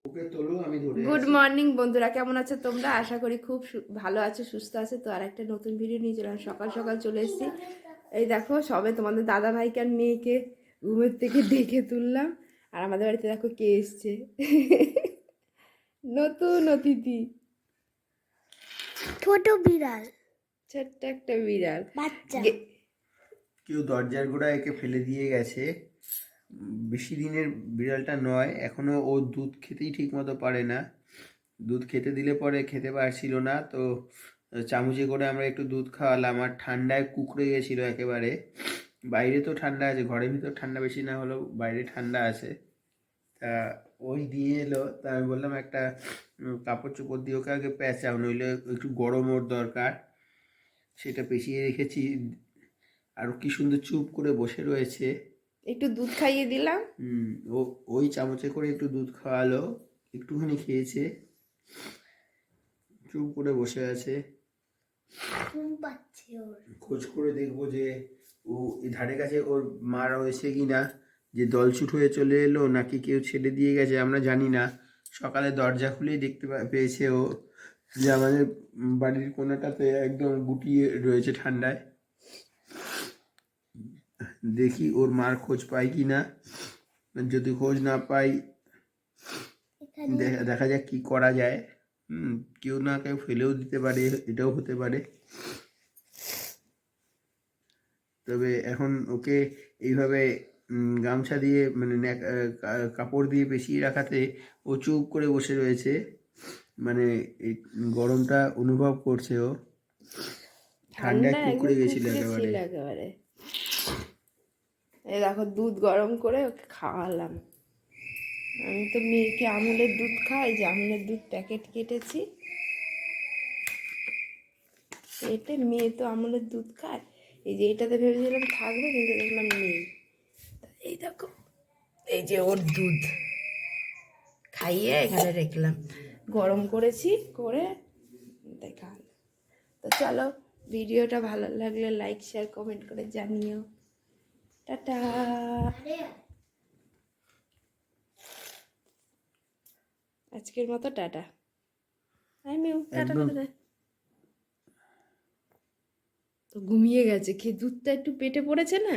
Good morning বন্ধুরা, কেমন আছো তোমরা? আশা করি খুব ভালো আছো, সুস্থ আছো। তো আর একটা নতুন ভিডিও নিয়ে চলে সকাল সকাল চলে এসেছি। এই দেখো, সবে তোমাদের দাদা ভাইকে আর মেয়েকে ঘুমের থেকে ডেকে তুললাম। আর আমাদের বাড়িতে দেখো কে এসছে, নতুন অতিথি, ছোট বিড়াল, ছোট্ট একটা বিড়াল বাচ্চা। কেউ দরজার গোড়ায় একে ফেলে দিয়ে গেছে। বেশি দিনের বিড়ালটা নয়, এখনো ও দুধ খেতেই ঠিক মতো পারে না। দুধ খেতে দিলে পরে খেতে পারছিল না, তো চামচে করে আমরা একটু দুধ খাওয়ালাম। আর ঠান্ডায় কুঁকড়ে গেছিলো একেবারে। বাইরে তো ঠান্ডা আছে, ঘরের ভিতর ঠান্ডা বেশি না হলেও বাইরে ঠান্ডা আছে। তা ওই দিয়ে এলো, তা আমি বললাম একটা কাপড় চোপড় দিয়ে ওকে আগে পেঁচাও, নইলে একটু গরম ওর দরকার। সেটা পেঁচিয়ে রেখেছি। আর কি সুন্দর চুপ করে বসে রয়েছে। একটু দুধ খাইয়ে দিলাম। ও ওই চামচে করে একটু দুধ খাওয়ালো, একটুখানি খেয়েছে, চুপ করে বসে আছে। খোঁজ করে দেখবো যে ও এই ধারে কাছে ওর মা রয়েছে কিনা, যে দলছুট হয়ে চলে এলো নাকি কেউ ছেড়ে দিয়ে গেছে আমরা জানি না। সকালে দরজা খুলেই দেখতে পেয়েছে ও যে আমাদের বাড়ির কোনাটাতে একদম গুটিয়ে রয়েছে ঠান্ডায়। দেখি ওর মার খোঁজ পাই কি না। যদি খোঁজ না পাই, দেখা যাক কি করা যায়। কেউ না কেউ ফেলেও দিতে পারে, এটাও হতে পারে। তবে এখন ওকে এইভাবে গামছা দিয়ে মানে কাপড় দিয়ে পেঁচিয়ে রাখাতে ও চুপ করে বসে রয়েছে। মানে এই গরমটা অনুভব করছে ও। ঠান্ডায় কুঁকড়ে গেছিল একেবারে। এই দেখো, দুধ গরম করে ওকে খাওয়ালাম। আমি তো মেয়েকে আমুলের দুধ খাই, যে আমুলের দুধ প্যাকেট কেটেছি, এতে মেয়ে তো আমুলের দুধ খায়। এই যে এটাতে ভেবেছিলাম থাকবে, কিন্তু দেখলাম নেই। এই দেখো, এই যে ওর দুধ খাইয়ে এখানে রেখলাম, গরম করেছি করে দেখা। তো চলো, ভিডিওটা ভালো লাগলে লাইক শেয়ার কমেন্ট করে জানিও। টাটা। আজকের মতো টাটা। টাটা করে তো ঘুমিয়ে গেছে, খেয়ে দুধটা একটু পেটে পড়েছে না।